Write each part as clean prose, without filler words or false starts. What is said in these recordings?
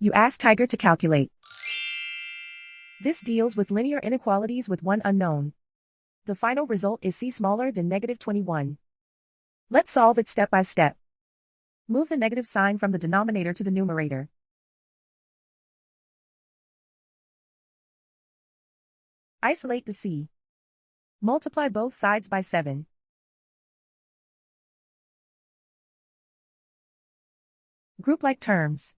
You ask Tiger to calculate. This deals with linear inequalities with one unknown. The final result is c smaller than -21. Let's solve it step by step. Move the negative sign from the denominator to the numerator. Isolate the c. Multiply both sides by 7. Group like terms.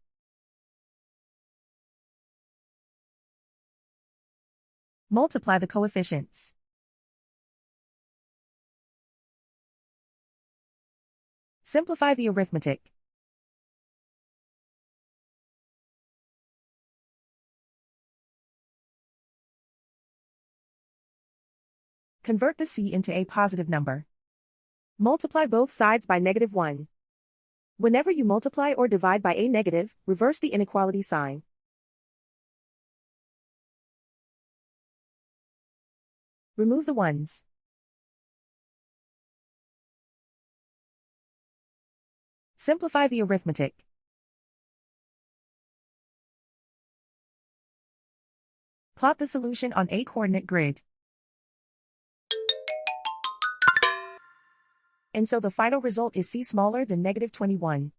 Multiply the coefficients. Simplify the arithmetic. Convert the c into a positive number. Multiply both sides by -1. Whenever you multiply or divide by a negative, reverse the inequality sign. Remove the ones. Simplify the arithmetic. Plot the solution on a coordinate grid. And so the final result is c smaller than -21.